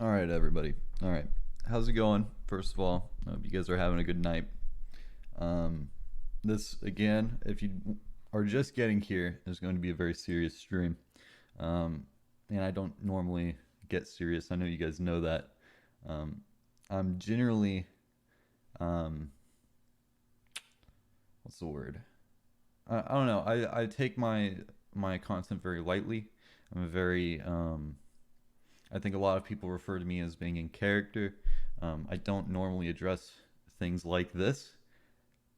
All right, everybody. All right. How's it going? First of all, I hope you guys are having a good night. Um, this, again, if you are just getting here, is going to be a very serious stream. Um, and I don't normally get serious. I know you guys know that. Um, I'm generally, um, what's the word? I don't know. I take my content very lightly. I'm a very I think a lot of people refer to me as being in character. I don't normally address things like this,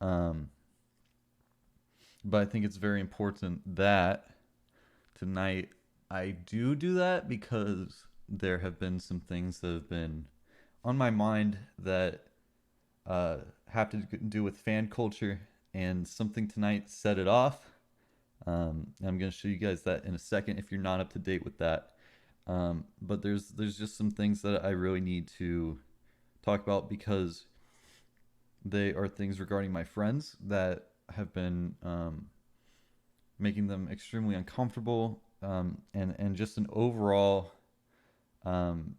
um, but I think it's very important that tonight I do that because there have been some things that have been on my mind that uh, have to do with fan culture, and something tonight set it off. I'm going to show you guys that in a second if you're not up to date with that. But there's just some things that I really need to talk about because they are things regarding my friends that have been making them extremely uncomfortable, and just an overall um,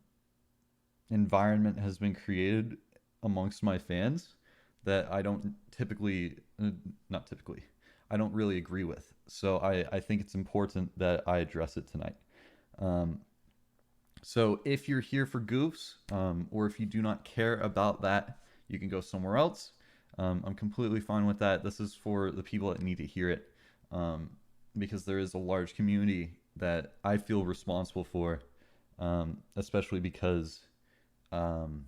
environment has been created amongst my fans that I don't typically, not typically, I don't really agree with. So I think it's important that I address it tonight. Um, So if you're here for goofs, or if you do not care about that, you can go somewhere else. I'm completely fine with that. This is for the people that need to hear it, um, because there is a large community that I feel responsible for, especially because um,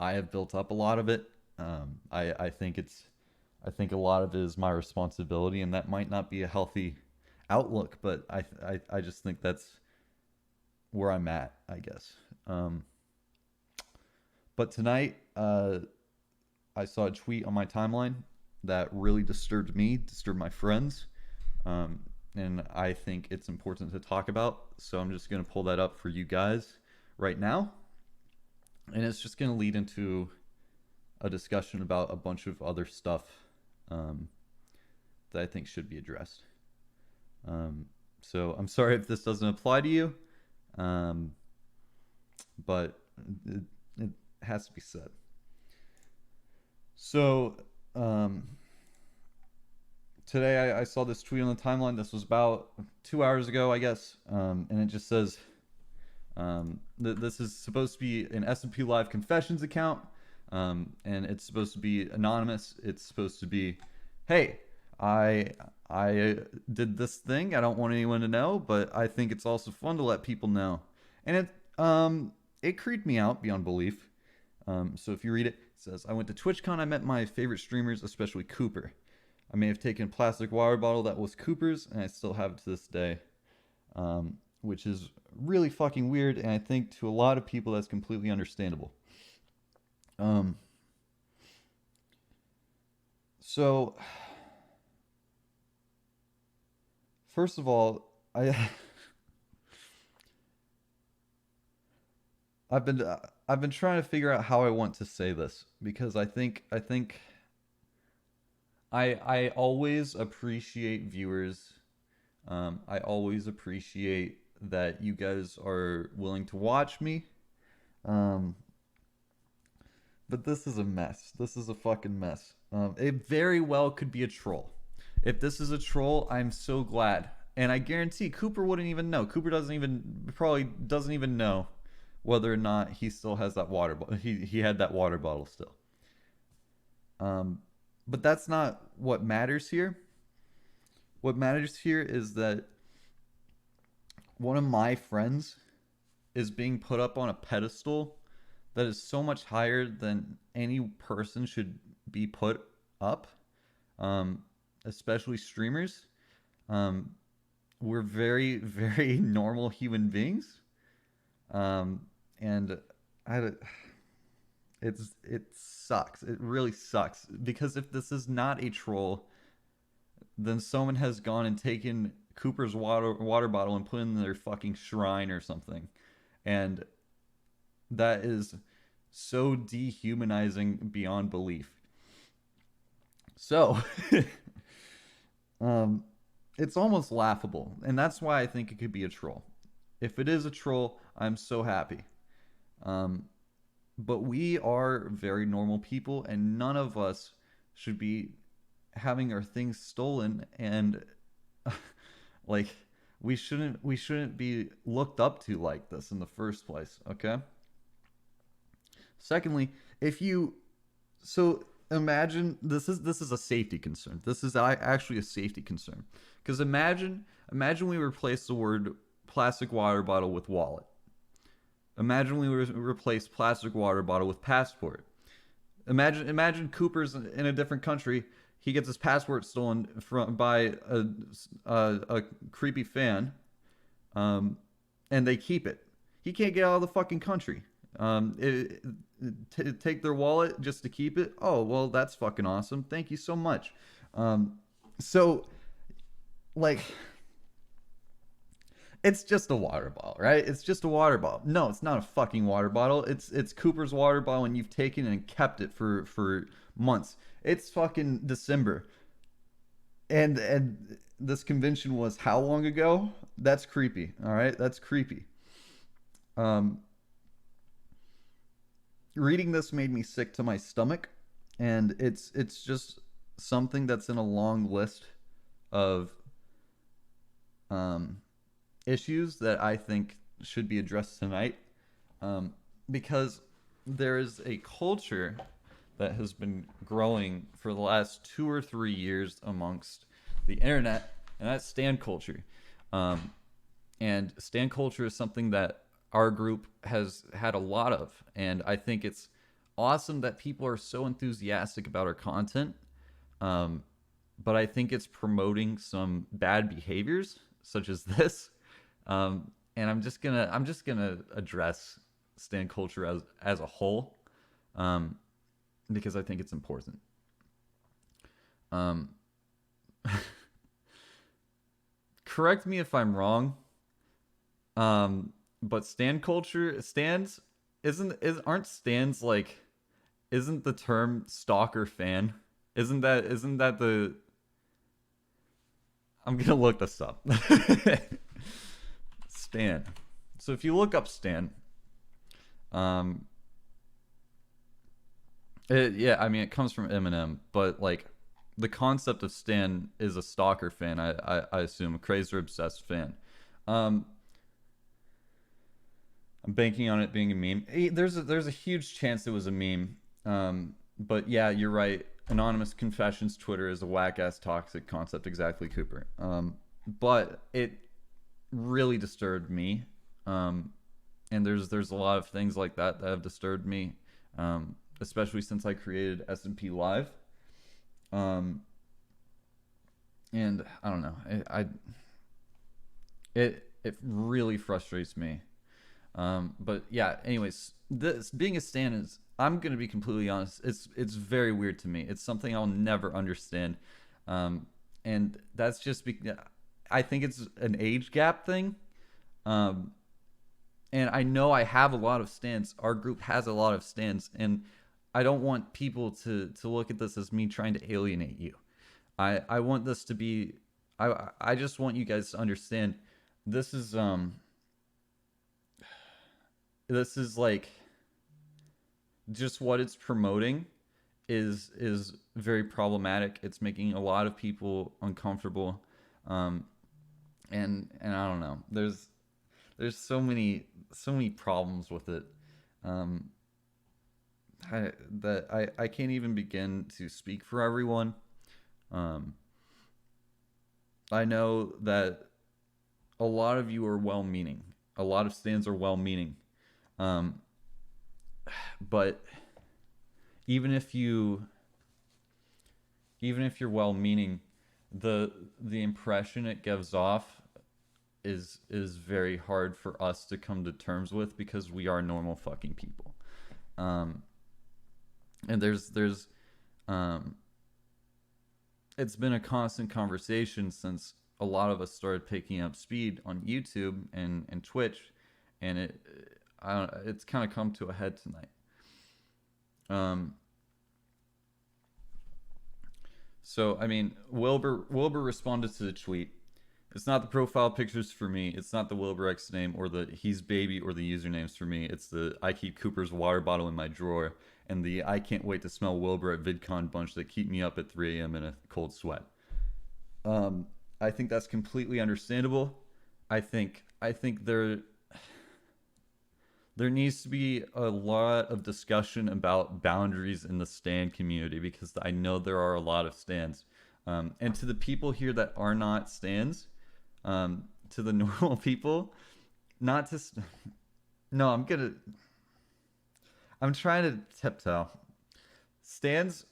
I have built up a lot of it. I think I think a lot of it is my responsibility, and that might not be a healthy outlook, but I just think that's where I'm at, I guess. But tonight, I saw a tweet on my timeline that really disturbed me, disturbed my friends, um, and I think it's important to talk about. So I'm just going to pull that up for you guys right now, and it's just going to lead into a discussion about a bunch of other stuff um, that I think should be addressed. Um, so I'm sorry if this doesn't apply to you, um, but it, it has to be said. So um, today I saw this tweet on the timeline. This was about 2 hours ago, I guess, and it just says this is supposed to be an SMP Live Confessions account, and it's supposed to be anonymous. It's supposed to be, hey, I I did this thing. I don't want anyone to know, but I think it's also fun to let people know. And it creeped me out beyond belief. So if you read it, it says, I went to TwitchCon. I met my favorite streamers, especially Cooper. I may have taken a plastic water bottle that was Cooper's, and I still have it to this day, which is really fucking weird. And I think to a lot of people, that's completely understandable. Um, so, first of all, I I've been I've been trying to figure out how I want to say this because I think I always appreciate viewers. I always appreciate that you guys are willing to watch me. Um, but this is a mess. This is a fucking mess. It very well could be a troll. If this is a troll, I'm so glad. And I guarantee Cooper wouldn't even know. Cooper doesn't even probably doesn't even know whether or not he still has that water bottle. He had that water bottle still. Um, but that's not what matters here. What matters here is that one of my friends is being put up on a pedestal that is so much higher than any person should be put up, um, especially streamers. Um, we're very, very normal human beings, um, and I, it sucks. It really sucks because if this is not a troll, then someone has gone and taken Cooper's water bottle and put it in their fucking shrine or something, and that is so dehumanizing beyond belief. So, um, it's almost laughable, and that's why I think it could be a troll. If it is a troll, I'm so happy. Um, but we are very normal people, and none of us should be having our things stolen, and like we shouldn't be looked up to like this in the first place. Okay. Secondly, if you so imagine this is a safety concern. This is actually a safety concern because imagine we replace the word plastic water bottle with wallet. Imagine we replace plastic water bottle with passport. Imagine Cooper's in a different country. He gets his passport stolen by a creepy fan, um, and they keep it. He can't get out of the fucking country. Take their wallet just to keep it. Oh well, that's fucking awesome. Thank you so much. So like it's just a water bottle, right? It's just a water bottle. No, it's not a fucking water bottle. It's Cooper's water bottle, and you've taken and kept it for months. It's fucking December, and this convention was how long ago? That's creepy. All right, that's creepy. Um, Reading this made me sick to my stomach, and it's just something that's in a long list of um, issues that I think should be addressed tonight, um, because there is a culture that has been growing for the last 2 or 3 years amongst the internet, and that's stan culture. Um, and stan culture is something that our group has had a lot of, and I think it's awesome that people are so enthusiastic about our content. Um, but I think it's promoting some bad behaviors, such as this. And I'm just gonna address stan culture as a whole, um, because I think it's important. Um, Correct me if I'm wrong. But stan culture stands aren't stands like isn't the term stalker fan? Isn't that the I'm gonna look this up. Stan. So if you look up Stan, um, yeah, I mean it comes from Eminem, but like the concept of Stan is a stalker fan. I assume a crazed or obsessed fan. Um, I'm banking on it being a meme. There's a huge chance it was a meme. But yeah, you're right. Anonymous Confessions Twitter is a whack ass toxic concept. Exactly, Cooper. But it really disturbed me. And there's a lot of things like that have disturbed me. Especially since I created SMP Live. Um, and I don't know. It really frustrates me. But yeah, anyways, this being a stan is I'm gonna be completely honest, it's very weird to me. It's something I'll never understand. And that's just I think it's an age gap thing. Um, and I know I have a lot of stans. Our group has a lot of stans, and I don't want people to look at this as me trying to alienate you. I want this to be I just want you guys to understand this is this is like just what it's promoting is very problematic. It's making a lot of people uncomfortable, um, and I don't know. There's so many problems with it, um, I can't even begin to speak for everyone. Um, I know that a lot of you are well-meaning. A lot of stands are well-meaning. Um, but even if you even if you're well-meaning, the impression it gives off is very hard for us to come to terms with because we are normal fucking people. Um, and there's um, it's been a constant conversation since a lot of us started picking up speed on YouTube and Twitch, and it's kind of come to a head tonight. Um, so I mean, Wilbur responded to the tweet, It's not the profile pictures for me. It's not the Wilburx name or the he's baby or the usernames for me. It's the I keep Cooper's water bottle in my drawer and the I can't wait to smell Wilbur at VidCon bunch that keep me up at 3 a.m. in a cold sweat. I think that's completely understandable. I think there needs to be a lot of discussion about boundaries in the stand community because I know there are a lot of stands. And to the people here that are not stands, to the normal people, not to. No, I'm trying to tiptoe. Stands.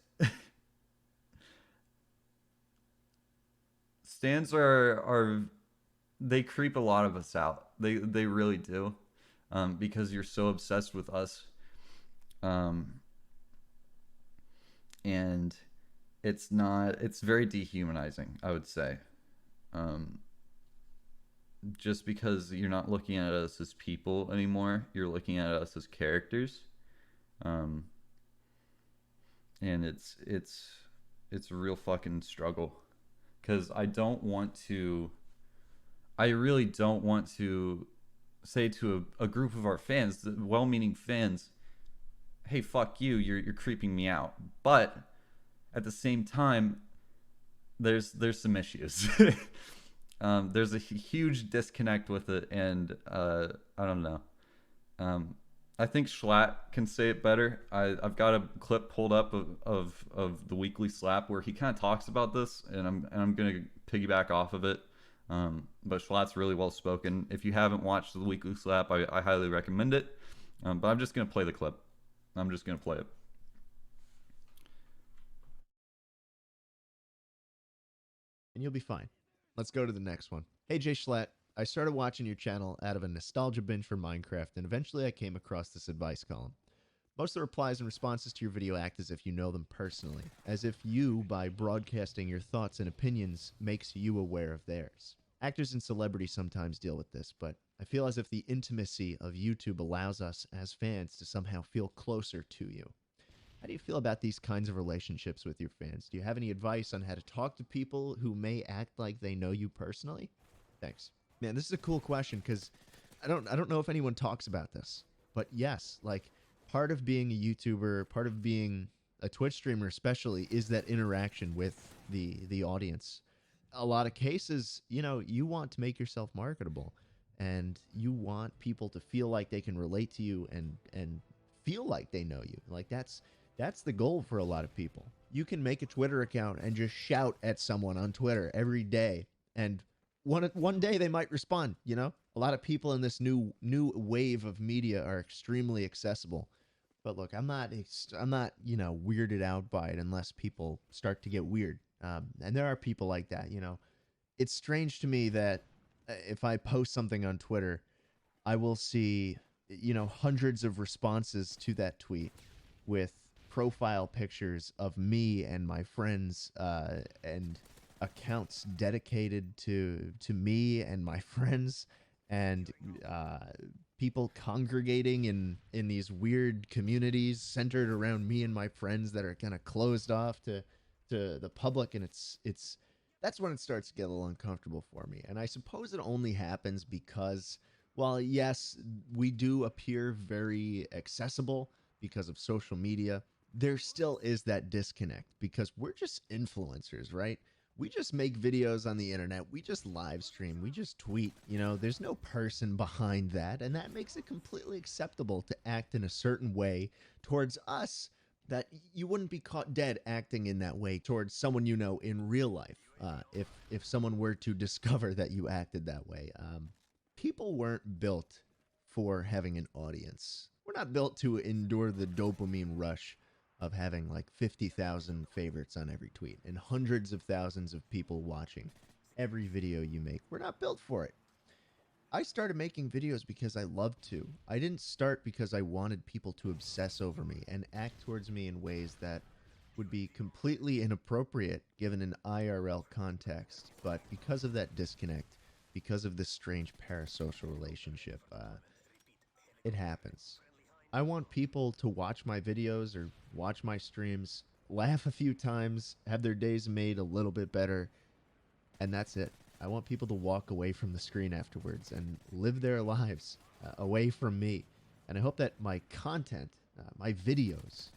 Stands are. They creep a lot of us out. They really do. Because you're so obsessed with us. Um, and it's very dehumanizing, I would say. Um, just because you're not looking at us as people anymore, you're looking at us as characters. Um, and it's a real fucking struggle because I really don't want to say to a group of our fans, the well-meaning fans, hey, fuck you, you're creeping me out. But at the same time, there's some issues. There's a huge disconnect with it, and I don't know. Um, I think Schlatt can say it better. I've got a clip pulled up of the weekly slap where he kind of talks about this, and I'm gonna piggyback off of it. But Schlatt's really well spoken. If you haven't watched the weekly slap, I highly recommend it. But I'm just gonna play the clip. I'm just gonna play it. And you'll be fine. Let's go to the next one. Hey, Jay Schlatt. I started watching your channel out of a nostalgia binge for Minecraft, and eventually I came across this advice column. Most of the replies and responses to your video act as if you know them personally, as if you, by broadcasting your thoughts and opinions, makes you aware of theirs. Actors and celebrities sometimes deal with this, but I feel as if the intimacy of YouTube allows us, as fans, to somehow feel closer to you. How do you feel about these kinds of relationships with your fans? Do you have any advice on how to talk to people who may act like they know you personally? Thanks. Man, this is a cool question because I don't know if anyone talks about this. But yes, like part of being a YouTuber, part of being a Twitch streamer especially is that interaction with the audience. A lot of cases, you know, you want to make yourself marketable and you want people to feel like they can relate to you and feel like they know you. Like that's the goal for a lot of people. You can make a Twitter account and just shout at someone on Twitter every day, and one day they might respond. You know, a lot of people in this new wave of media are extremely accessible. But look, I'm not weirded out by it unless people start to get weird. And there are people like that. You know, it's strange to me that if I post something on Twitter, I will see hundreds of responses to that tweet with profile pictures of me and my friends and accounts dedicated to me and my friends and people congregating in these weird communities centered around me and my friends that are kind of closed off to the public, and it's that's when it starts to get a little uncomfortable for me. And I suppose it only happens because, while yes, we do appear very accessible because of social media, there still is that disconnect because we're just influencers, right? We just make videos on the internet. We just live stream. We just tweet. You know, there's no person behind that. And that makes it completely acceptable to act in a certain way towards us that you wouldn't be caught dead acting in that way towards someone you know in real life. If someone were to discover that you acted that way, people weren't built for having an audience. We're not built to endure the dopamine rush of having like 50,000 favorites on every tweet and hundreds of thousands of people watching every video you make. We're not built for it. I started making videos because I loved to. I didn't start because I wanted people to obsess over me and act towards me in ways that would be completely inappropriate given an IRL context. But because of that disconnect, because of this strange parasocial relationship, it happens. I want people to watch my videos or watch my streams, laugh a few times, have their days made a little bit better, and that's it. I want people to walk away from the screen afterwards and live their lives away from me. And I hope that my content, my videos,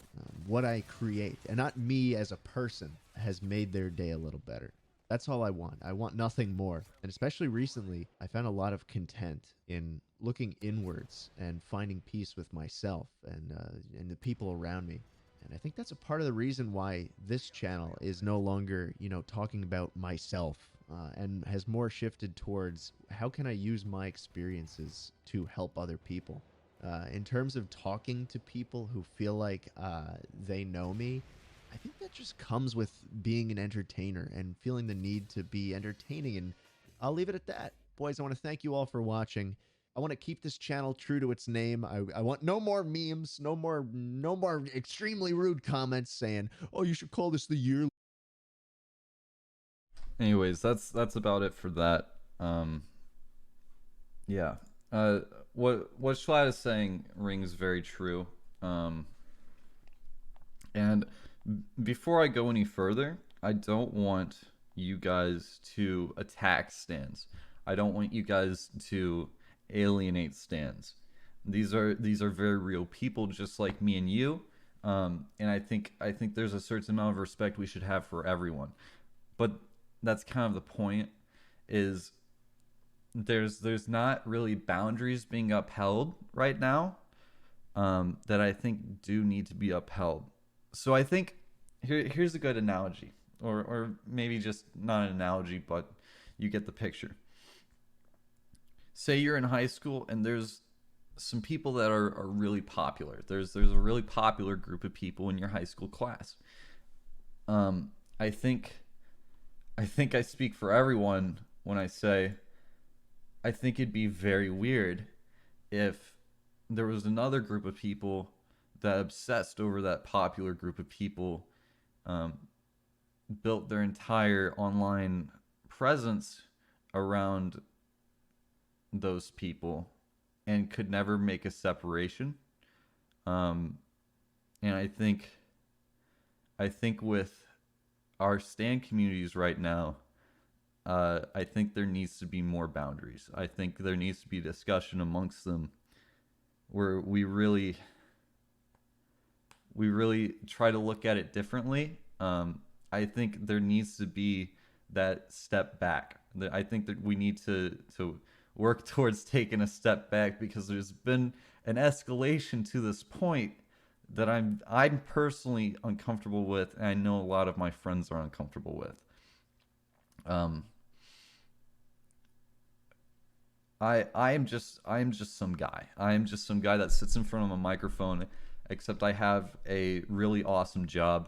what I create, and not me as a person, has made their day a little better. That's all I want. I want nothing more. And especially recently, I found a lot of content in looking inwards and finding peace with myself and the people around me. And I think that's a part of the reason why this channel is no longer, talking about myself and has more shifted towards how can I use my experiences to help other people. In terms of talking to people who feel like they know me, I think that just comes with being an entertainer and feeling the need to be entertaining. And I'll leave it at that. Boys, I want to thank you all for watching. I want to keep this channel true to its name. I want no more memes, no more extremely rude comments saying, "Oh, you should call this the year." Anyways, that's about it for that. Yeah. What Schlatt is saying rings very true. And before I go any further, I don't want you guys to attack stands. I don't want you guys to alienate stands. These are very real people, just like me and you. And I think there's a certain amount of respect we should have for everyone. But that's kind of the point. Is there's not really boundaries being upheld right now that I think do need to be upheld. So I think here's a good analogy, or maybe just not an analogy, but you get the picture. Say you're in high school and there's some people that are really popular. There's a really popular group of people in your high school class. I think I speak for everyone when I say I think it'd be very weird if there was another group of people that obsessed over that popular group of people, um, built their entire online presence around those people and could never make a separation. Um, and I think with our stand communities right now, I think there needs to be more boundaries. I think there needs to be discussion amongst them where we really try to look at it differently. I think there needs to be that step back. I think that we need to work towards taking a step back because there's been an escalation to this point that I'm personally uncomfortable with, and I know a lot of my friends are uncomfortable with. Um, I am just some guy. I am just some guy that sits in front of a microphone. Except I have a really awesome job,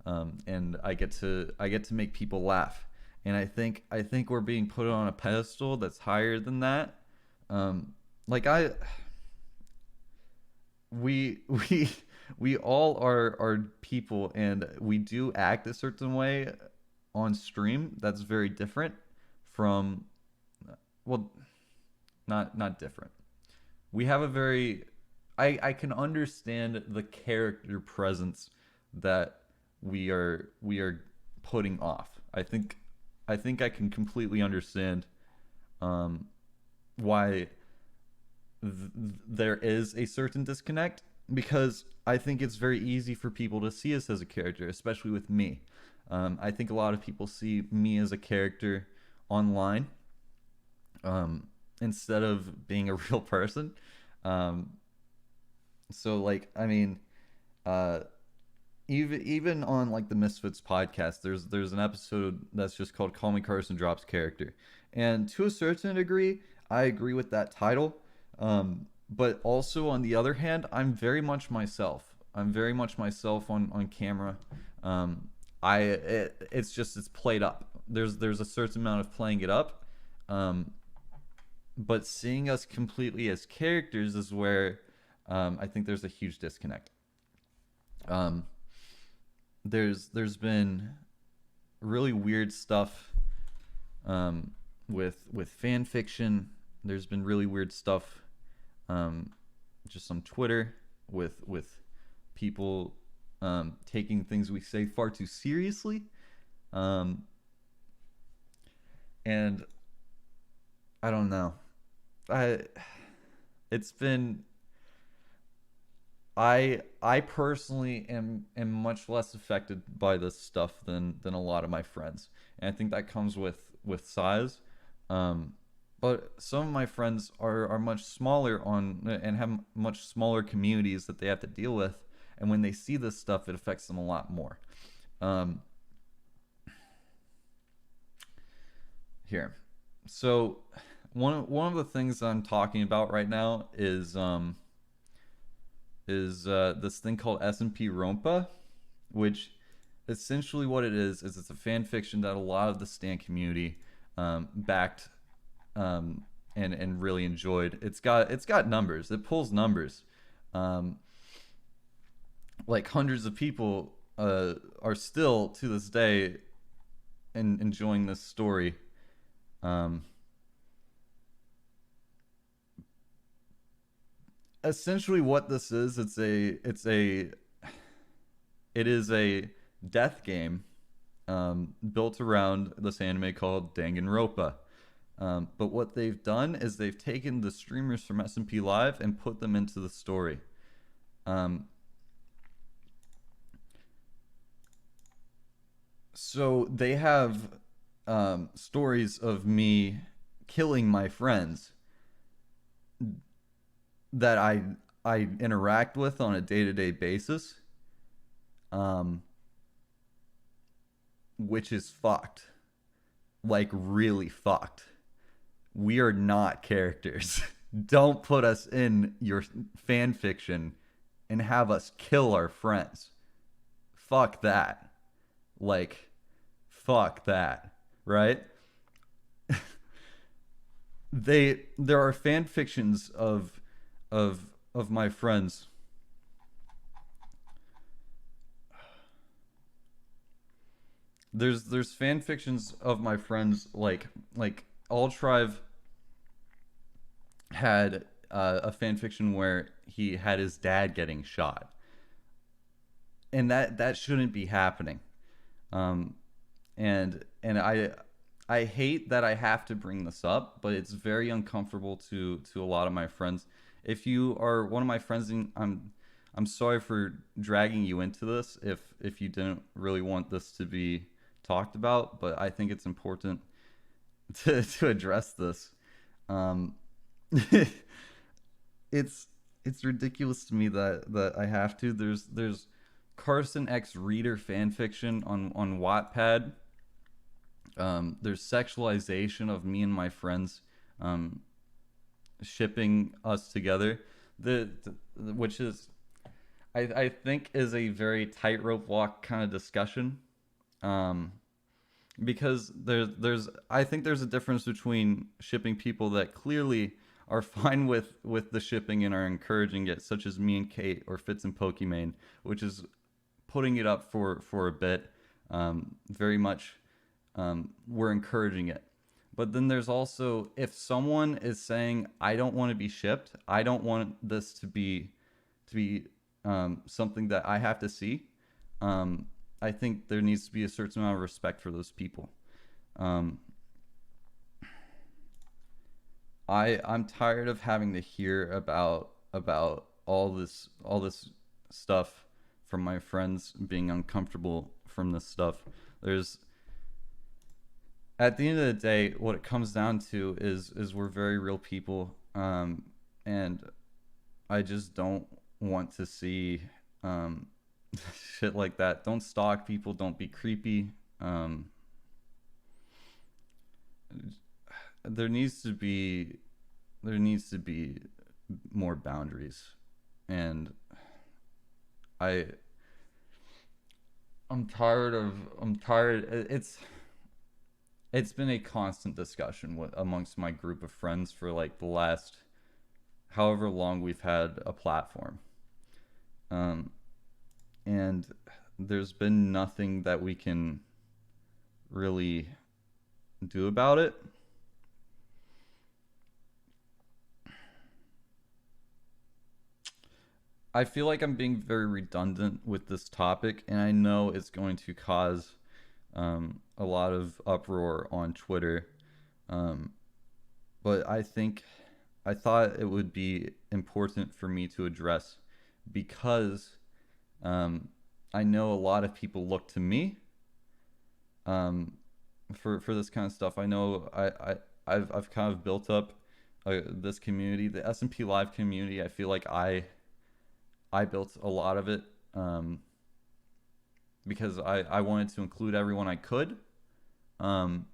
and I get to make people laugh. And I think we're being put on a pedestal that's higher than that. Like we we all are people, and we do act a certain way on stream that's very different from, well, not different. We have a very, I can understand the character presence that we are putting off. I think I can completely understand why there is a certain disconnect, because I think it's very easy for people to see us as a character, especially with me. I think a lot of people see me as a character online, instead of being a real person. Um, so like, I mean, uh, even on like the Misfits podcast, there's an episode that's just called "Call Me Carson Drops Character," and to a certain degree, I agree with that title. But also on the other hand, I'm very much myself. I'm very much myself on camera. Um, it's played up. There's a certain amount of playing it up. Um, but seeing us completely as characters is where, I think there's a huge disconnect. Um, there's been really weird stuff, um, with fan fiction. There's been really weird stuff, um, just on Twitter with people, taking things we say far too seriously, um, and I don't know. I it's been I personally am much less affected by this stuff than a lot of my friends, and I think that comes with size. Um, but some of my friends are much smaller on and have much smaller communities that they have to deal with, and when they see this stuff, it affects them a lot more. Um, Here, so one of the things I'm talking about right now is this thing called SMP Rumpa, which essentially what it is it's a fan fiction that a lot of the stan community backed and really enjoyed. It's got numbers. It pulls numbers. Um, like hundreds of people are still to this day enjoying this story. Um, Essentially, what this is, it is a death game built around this anime called Danganronpa. But what they've done is they've taken the streamers from SMP Live and put them into the story. Um, so they have stories of me killing my friends that I interact with on a day to day basis, um, which is fucked, like really fucked. We are not characters. Don't put us in your fan fiction and have us kill our friends. Fuck that. Like, fuck that. Right? There are fan fictions of my friends. There's fan fictions of my friends like Altrive had a fan fiction where he had his dad getting shot, and that shouldn't be happening. Um, and I hate that I have to bring this up, but it's very uncomfortable to a lot of my friends. If you are one of my friends, and I'm sorry for dragging you into this if you didn't really want this to be talked about, but I think it's important to address this. Um, it's it's ridiculous to me that I have to. There's Carson X Reader fan fiction on Wattpad. There's sexualization of me and my friends um, shipping us together, which is I think is a very tightrope walk kind of discussion. Um, because there's I think there's a difference between shipping people that clearly are fine with the shipping and are encouraging it, such as me and Kate or Fitz and Pokimane, which is putting it up for a bit. Very much we're encouraging it. But then there's also, if someone is saying I don't want to be shipped, I don't want this to be something that I have to see. Um, I think there needs to be a certain amount of respect for those people. Um, I'm tired of having to hear about all this stuff from my friends being uncomfortable from this stuff. There's At the end of the day, what it comes down to is we're very real people, and I just don't want to see um, shit like that. Don't stalk people. Don't be creepy. Um, there needs to be there needs to be more boundaries, and I I'm tired. It's been a constant discussion amongst my group of friends for like the last however long we've had a platform. Um, and there's been nothing that we can really do about it. I feel like I'm being very redundant with this topic, and I know it's going to cause a lot of uproar on Twitter. Um, but I thought it would be important for me to address because um, I know a lot of people look to me um, for this kind of stuff. I know I've kind of built up this community, the SMP Live community. I feel like I built a lot of it because I wanted to include everyone I could. Um,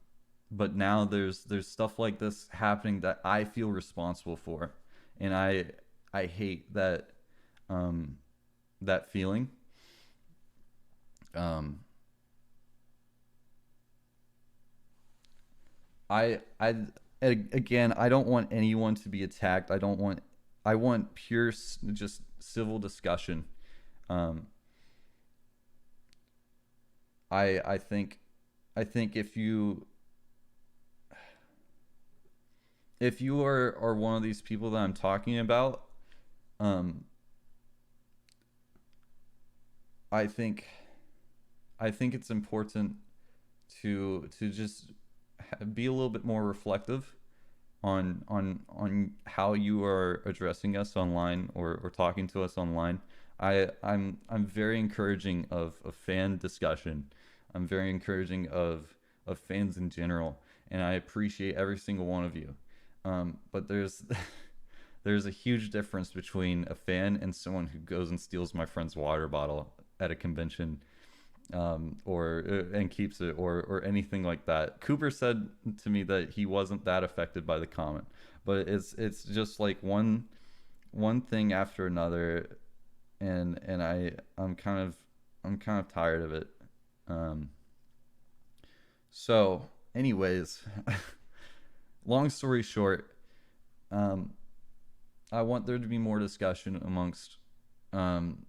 but now there's stuff like this happening that I feel responsible for, and I hate um, that feeling. Um, I again, I don't want anyone to be attacked. I want pure just civil discussion. Um, I think if you are one of these people that I'm talking about, um, I think it's important to just be a little bit more reflective on how you are addressing us online or talking to us online. I'm very encouraging of fan discussion. I'm very encouraging of fans in general, and I appreciate every single one of you. But there's a huge difference between a fan and someone who goes and steals my friend's water bottle at a convention, or and keeps it, or anything like that. Cooper said to me that he wasn't that affected by the comment, but it's just like one thing after another, and I'm kind of tired of it. Um, so, anyways, long story short, um, I want there to be more discussion amongst um,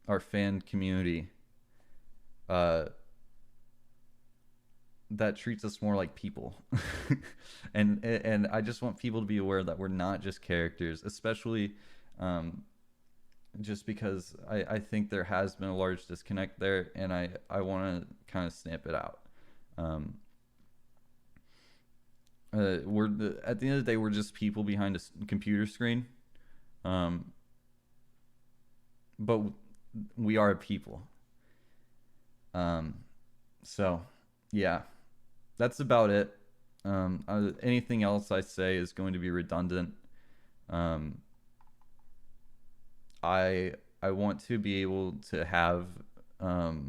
our fan community uh, that treats us more like people. And I just want people to be aware that we're not just characters, especially um, just because I think there has been a large disconnect there, and I want to kind of stamp it out. Um, at the end of the day, we're just people behind a computer screen, um, but we are a people. Um, so yeah, that's about it. Anything else I say is going to be redundant. Um, I want to be able to have I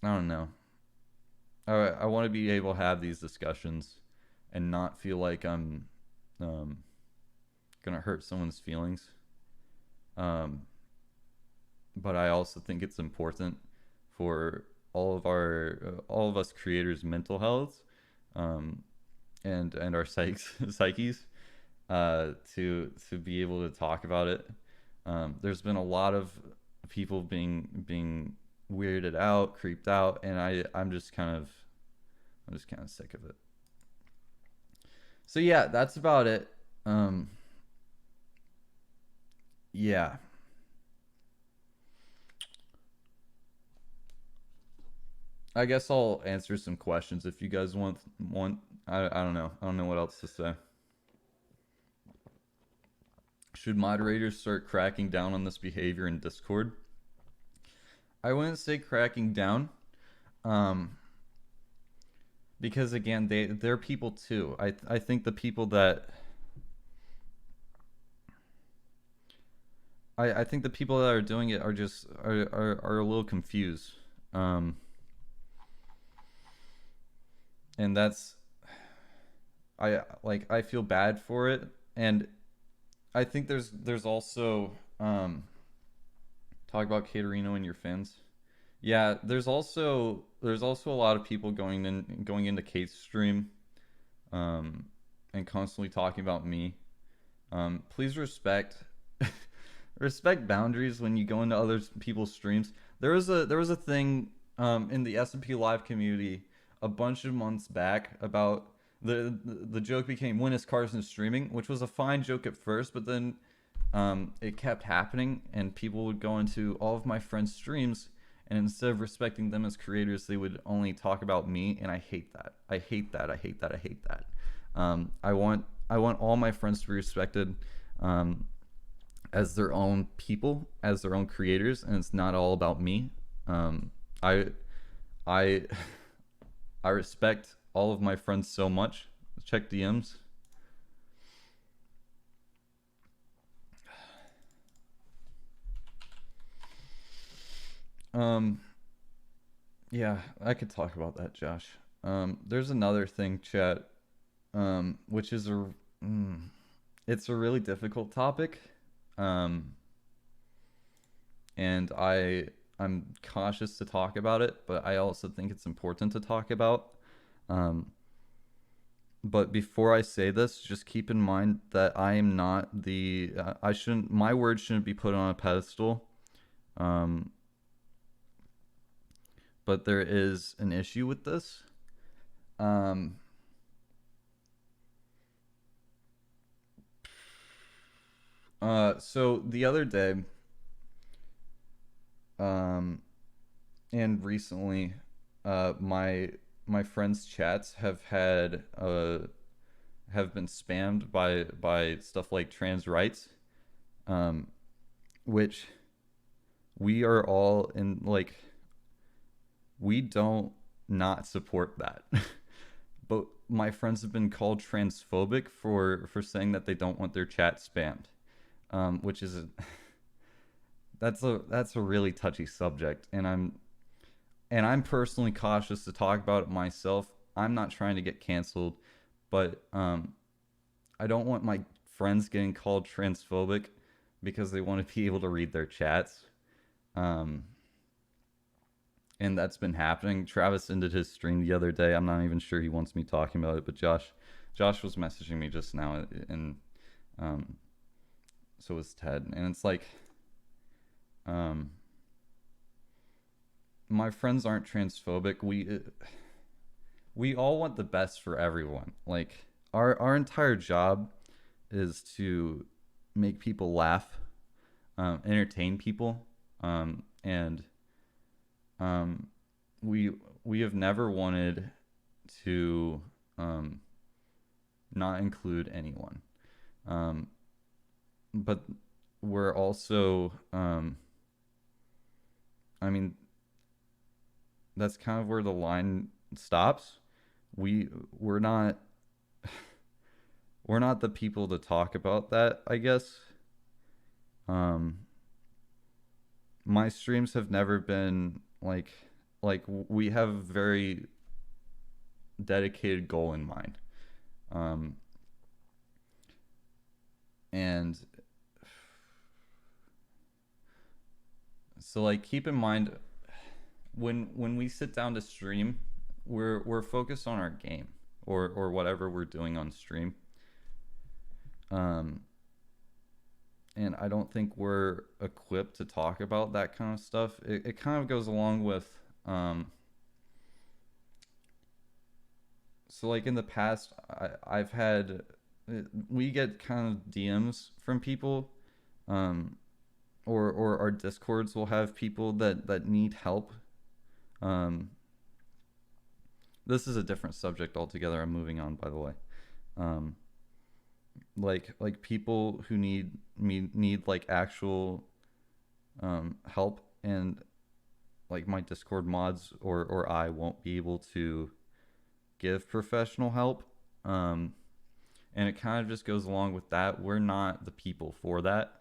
don't know. I want to be able to have these discussions and not feel like I'm um, gonna hurt someone's feelings. Um, but I also think it's important for all of us creators' mental health, um, and our psyches, to be able to talk about it. There's been a lot of people being weirded out, creeped out, and I'm just kind of sick of it. So yeah, that's about it. Um, yeah, I guess I'll answer some questions if you guys want. I don't know. I don't know what else to say. Should moderators start cracking down on this behavior in Discord? I wouldn't say cracking down, um, because again, they're people too. I think the people that I think the people that are doing it are just are a little confused. Um, and that's I feel bad for it, and I think there's also talk about Caterino and your fans. Yeah, there's also a lot of people going into Kate's stream, um, and constantly talking about me. Please respect boundaries when you go into other people's streams. There was a thing in the SMP Live community a bunch of months back about the joke became when is Carson streaming, which was a fine joke at first, but then it kept happening, and people would go into all of my friends' streams And instead of respecting them as creators, they would only talk about me, and I hate that. I hate that. I hate that. I hate that. I want all my friends to be respected, um, as their own people, as their own creators, and it's not all about me. I I I respect all of my friends so much. Check DMs. Um, yeah, I could talk about that, Josh. There's another thing, chat, which is mm, it's a really difficult topic, um, and I'm cautious to talk about it, but I also think it's important to talk about. Um, but before I say this, just keep in mind that I am not the I shouldn't my words shouldn't be put on a pedestal. Um, but there is an issue with this. Um, so the other day, um, and recently, my friends' chats have been spammed by stuff like trans rights, um, which we are all in, like, we don't not support that. But my friends have been called transphobic for saying that they don't want their chat spammed, which is that's a really touchy subject, and I'm personally cautious to talk about it myself. I'm not trying to get canceled, but I don't want my friends getting called transphobic because they want to be able to read their chats. Um, and that's been happening. Travis ended his stream the other day. I'm not even sure he wants me talking about it, but Josh was messaging me just now, and um, so was Ted, and it's like, um, my friends aren't transphobic. We all want the best for everyone. Like, our entire job is to make people laugh, entertain people, and um, we we have never wanted to um, not include anyone. Um, but we're also, I mean, that's kind of where the line stops. We're not we're not the people to talk about that, I guess. Um, my streams have never been like we have a very dedicated goal in mind. Um, and so, like, keep in mind, when we sit down to stream, we're focused on our game, or whatever we're doing on stream. Um, and I don't think we're equipped to talk about that kind of stuff. It kind of goes along with, so, like, in the past, I've had, we get kind of DMs from people, um, or our discords will have people that need help. Um, this is a different subject altogether. I'm moving on, by the way. Um, like people who need like actual help, and like my Discord mods or I won't be able to give professional help. Um, and it kind of just goes along with that. We're not the people for that.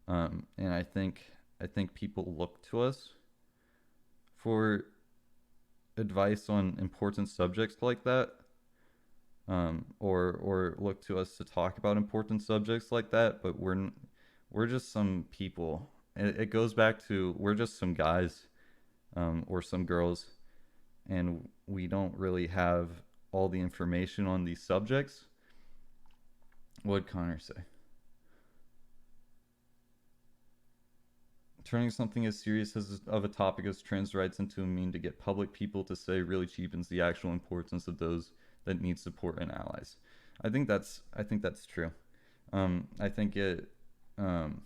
And I think people look to us for advice on important subjects like that, or look to us to talk about important subjects like that. But we're just some people. It goes back to, we're just some guys, or some girls, and we don't really have all the information on these subjects. What'd Connor say? Turning something as serious as of a topic as trans rights into a mean to get public people to say really cheapens the actual importance of those that need support and allies. I think that's true. I think um,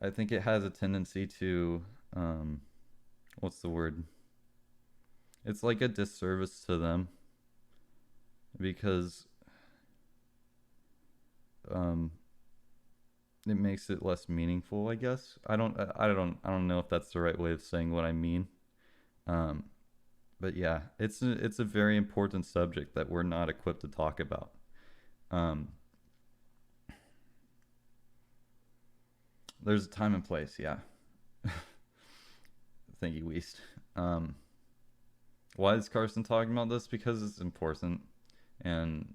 I think it has a tendency to what's the word? It's like a disservice to them because um, it makes it less meaningful, I guess. I don't know if that's the right way of saying what I mean. Um, but yeah, it's a very important subject that we're not equipped to talk about. Um, there's a time and place, yeah. Thank you, Weast. Um, why is Carson talking about this? Because it's important, and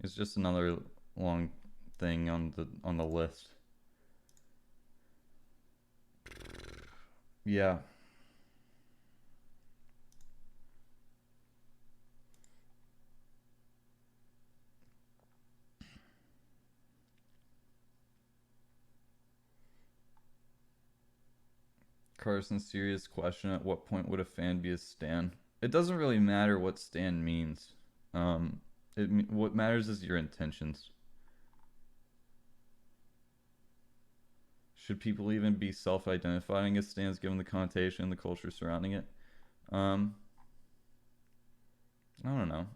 it's just another long thing on the list. Yeah. Carson's serious question: at what point would a fan be a stan? It doesn't really matter what stan means. Um, what matters is your intentions. Should people even be self-identifying as stans given the connotation and the culture surrounding it? Um, I don't know.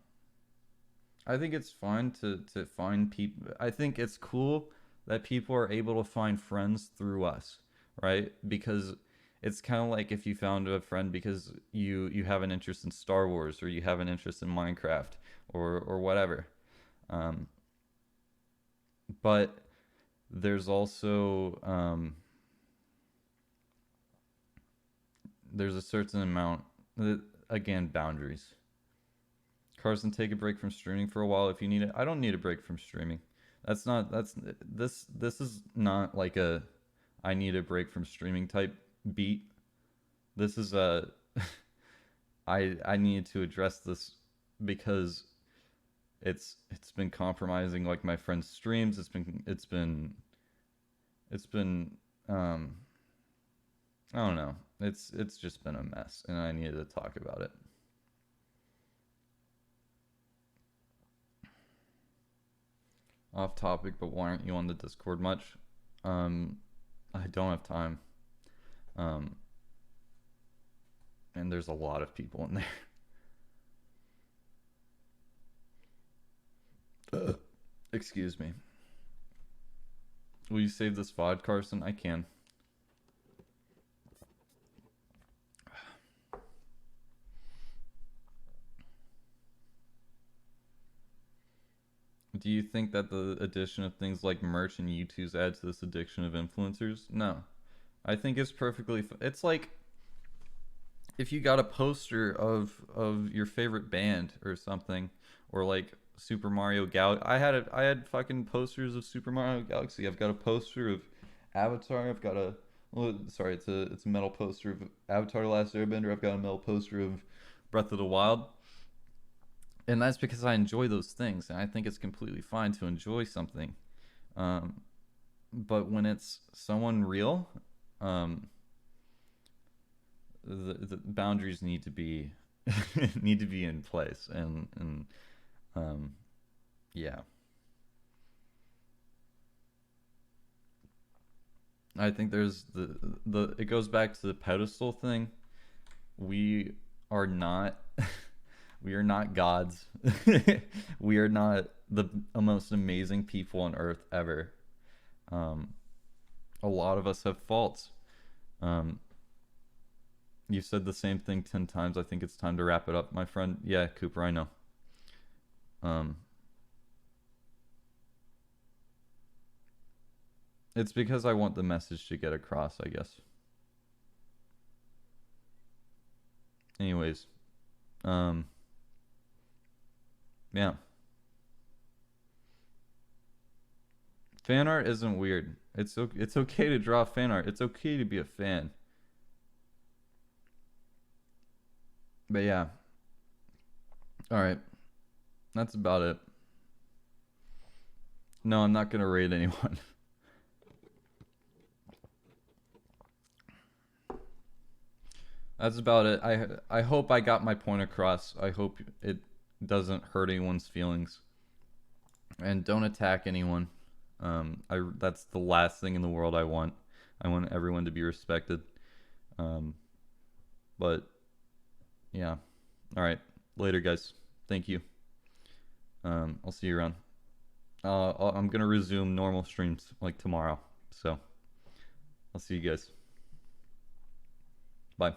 I think it's fine to find people. I think it's cool that people are able to find friends through us, right? Because it's kind of like if you found a friend because you have an interest in Star Wars or you have an interest in Minecraft or whatever. Um, but there's also there's a certain amount, again, boundaries. Carson, take a break from streaming for a while if you need it. I don't need a break from streaming. This is not like a I need a break from streaming type beat. This is a I needed to address this because it's been compromising like my friends' streams. It's been I don't know. It's just been a mess and I needed to talk about it. Off topic, but why aren't you on the Discord much? Um, I don't have time. Um, and there's a lot of people in there. Excuse me. Will you save this VOD, Carson? I can. Do you think that the addition of things like merch and YouTube's add to this addiction of influencers? No. I think it's perfectly it's like if you got a poster of your favorite band or something, or like Super Mario Galaxy. I had fucking posters of Super Mario Galaxy. I've got a poster of Avatar. I've got a sorry, it's a metal poster of Avatar: The Last Airbender. I've got a metal poster of Breath of the Wild. And that's because I enjoy those things, and I think it's completely fine to enjoy something. Um, but when it's someone real, um, the boundaries need to be need to be in place, and um, yeah, I think there's the it goes back to the pedestal thing. We are not we are not gods. We are not the most amazing people on earth ever. Um, a lot of us have faults. Um, you said the same thing 10 times. I think it's time to wrap it up, my friend. Yeah, Cooper, I know. Um, it's because I want the message to get across, I guess. Anyways, um, yeah. Fan art isn't weird. It's okay to draw fan art. It's okay to be a fan. But yeah. All right. That's about it. No, I'm not going to raid anyone. That's about it. I hope I got my point across. I hope it doesn't hurt anyone's feelings. And don't attack anyone. That's the last thing in the world I want. I want everyone to be respected. Um, but yeah. All right. Later, guys. Thank you. I'll see you around. I'm gonna resume normal streams like tomorrow. So I'll see you guys. Bye.